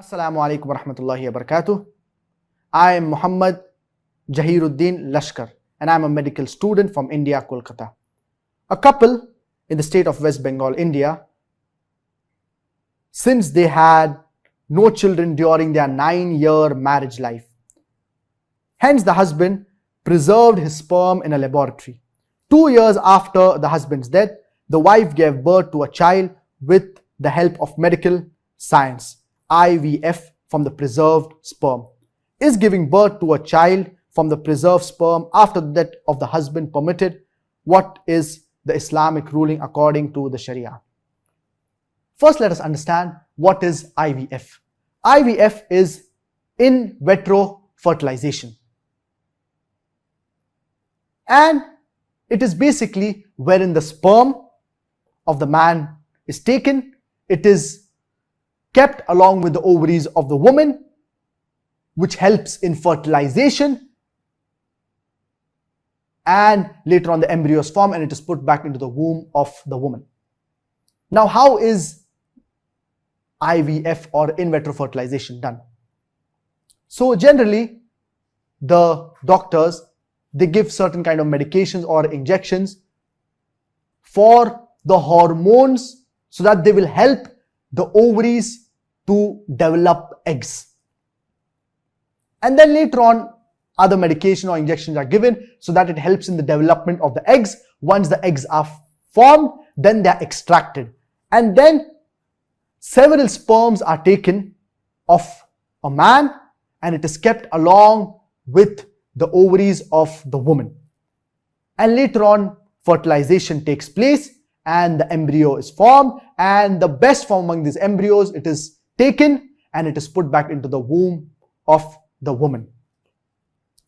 Assalamu alaikum wa rahmatullahi wa barakatuh. I am Muhammad Jahiruddin Lashkar and I am a medical student from India, Kolkata. A couple in the state of West Bengal, India, since they had no children during their 9-year marriage life. Hence, the husband preserved his sperm in a laboratory. 2 years after the husband's death, the wife gave birth to a child with the help of medical science, IVF, from the preserved sperm. Is giving birth to a child from the preserved sperm after the death of the husband permitted? What is the Islamic ruling according to the Sharia? First, let us understand what is IVF. IVF is in vitro fertilization. And it is basically wherein the sperm of the man is taken, it is kept along with the ovaries of the woman, which helps in fertilization, and later on the embryo is formed and it is put back into the womb of the woman. Now, how is IVF or in vitro fertilization done? So generally, the doctors, they give certain kind of medications or injections for the hormones so that they will help the ovaries to develop eggs. And then later on, other medication or injections are given so that it helps in the development of the eggs. Once the eggs are formed, then they are extracted. And then several sperms are taken of a man and it is kept along with the ovaries of the woman. And later on, fertilization takes place and the embryo is formed, and the best form among these embryos, it is taken and it is put back into the womb of the woman.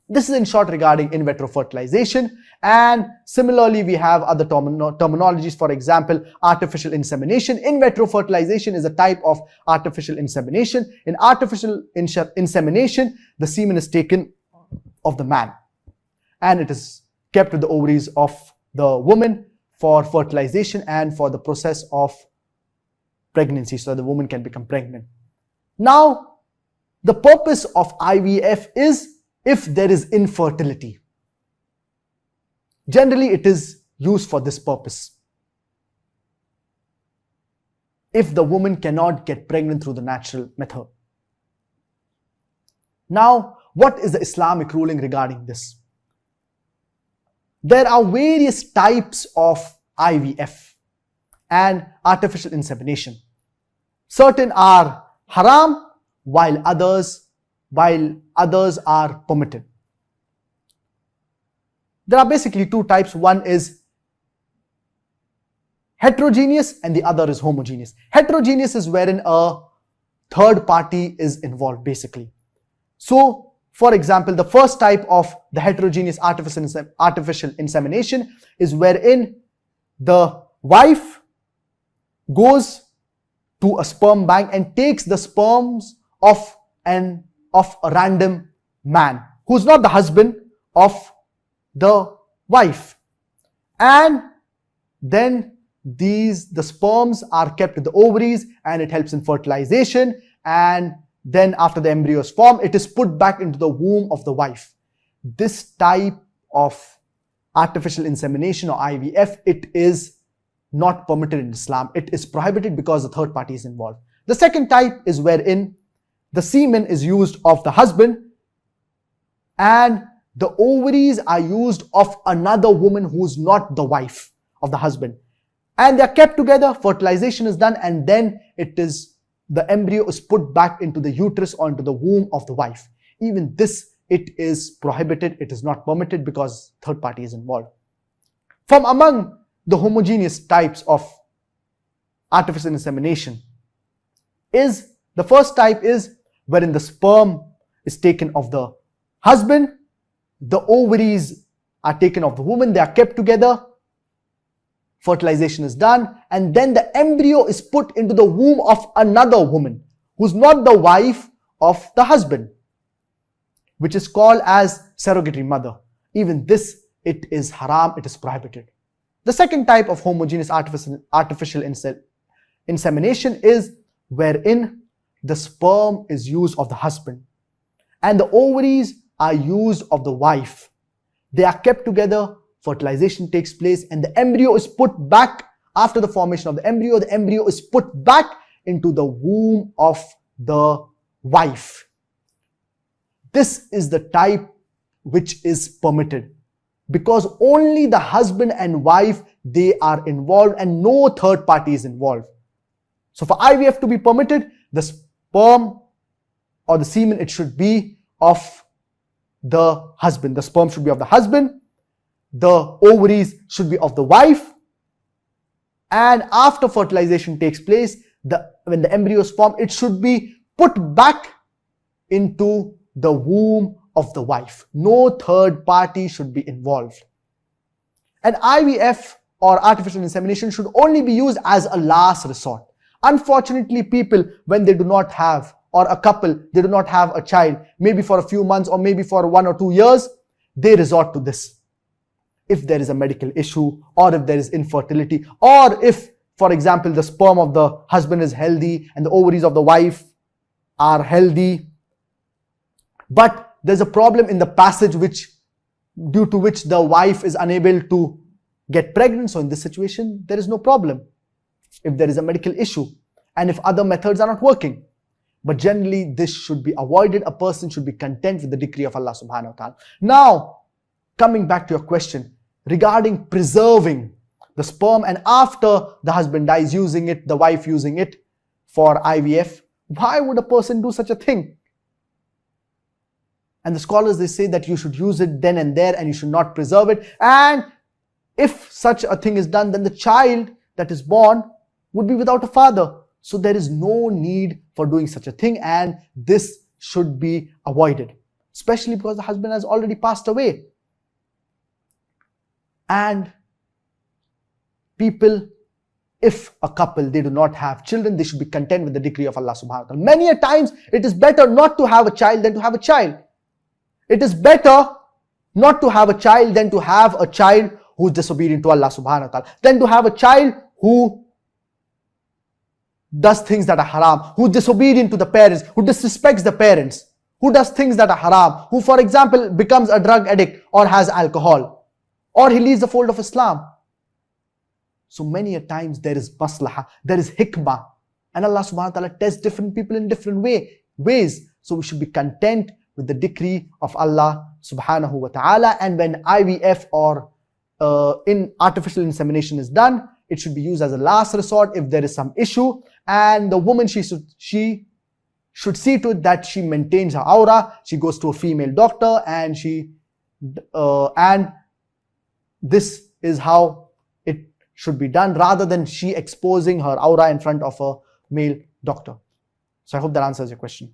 This is in short regarding in vitro fertilization. And similarly, we have other terminologies. For example, artificial insemination. In vitro fertilization is a type of artificial insemination. In artificial insemination, the semen is taken of the man and it is kept with the ovaries of the woman for fertilization and for the process of pregnancy, so that the woman can become pregnant. Now, the purpose of IVF is if there is infertility. Generally, it is used for this purpose. If the woman cannot get pregnant through the natural method. Now, what is the Islamic ruling regarding this? There are various types of IVF and artificial insemination. Certain are haram, while others are permitted. There are basically two types. One is heterogeneous and the other is homogeneous. Heterogeneous is wherein a third party is involved basically. So, for example, the first type of the heterogeneous artificial insemination is wherein the wife goes to a sperm bank and takes the sperms of a random man who's not the husband of the wife, and then the sperms are kept with the ovaries and it helps in fertilization, and then after the embryo is formed, it is put back into the womb of the wife. This type of artificial insemination or IVF, it is not permitted in Islam. It is prohibited because the third party is involved. The second type is wherein the semen is used of the husband and the ovaries are used of another woman who is not the wife of the husband. And they are kept together, fertilization is done, and then the embryo is put back into the uterus or into the womb of the wife. Even this, it is prohibited, it is not permitted because third party is involved. From among the homogeneous types of artificial insemination is, the first type is wherein the sperm is taken of the husband, the ovaries are taken of the woman, they are kept together, fertilization is done, and then the embryo is put into the womb of another woman who's not the wife of the husband, which is called as surrogate mother. Even this, it is haram, it is prohibited. The second type of homogeneous artificial insemination is wherein the sperm is used of the husband and the ovaries are used of the wife. They are kept together, fertilization takes place, and the embryo is put back. After the formation of the embryo is put back into the womb of the wife. This is the type which is permitted, because only the husband and wife, they are involved and no third party is involved. So for IVF to be permitted, the sperm or the semen, it should be of the husband. The sperm should be of the husband. The ovaries should be of the wife. And after fertilization takes place, when the embryo is formed, it should be put back into the womb of the wife. No third party should be involved. And IVF or artificial insemination should only be used as a last resort. Unfortunately, people, when they do not have, or a couple, they do not have a child, maybe for a few months or maybe for 1 or 2 years, they resort to this. If there is a medical issue, or if there is infertility, or if, for example, the sperm of the husband is healthy and the ovaries of the wife are healthy, but there's a problem in the passage due to which the wife is unable to get pregnant. So in this situation, there is no problem if there is a medical issue and if other methods are not working. But generally, this should be avoided. A person should be content with the decree of Allah subhanahu wa ta'ala. Now, coming back to your question regarding preserving the sperm, and after the husband dies, using it, the wife using it for IVF, why would a person do such a thing? And the scholars, they say that you should use it then and there and you should not preserve it. And if such a thing is done, then the child that is born would be without a father. So there is no need for doing such a thing, and this should be avoided, especially because the husband has already passed away. And people, if a couple, they do not have children, they should be content with the decree of Allah subhanahu wa ta'ala. Many a times, it is better not to have a child than to have a child. It is better not to have a child than to have a child who is disobedient to Allah subhanahu wa ta'ala, than to have a child who does things that are haram, who is disobedient to the parents, who disrespects the parents, who does things that are haram, who, for example, becomes a drug addict or has alcohol, or he leaves the fold of Islam. So many a times there is maslaha, there is hikmah, and Allah subhanahu wa ta'ala tests different people in different ways. So we should be content with the decree of Allah subhanahu wa ta'ala. And when IVF or in artificial insemination is done, it should be used as a last resort if there is some issue, and the woman, she should see to it that she maintains her aura. She goes to a female doctor, and and this is how it should be done, rather than she exposing her aura in front of a male doctor. So I hope that answers your question.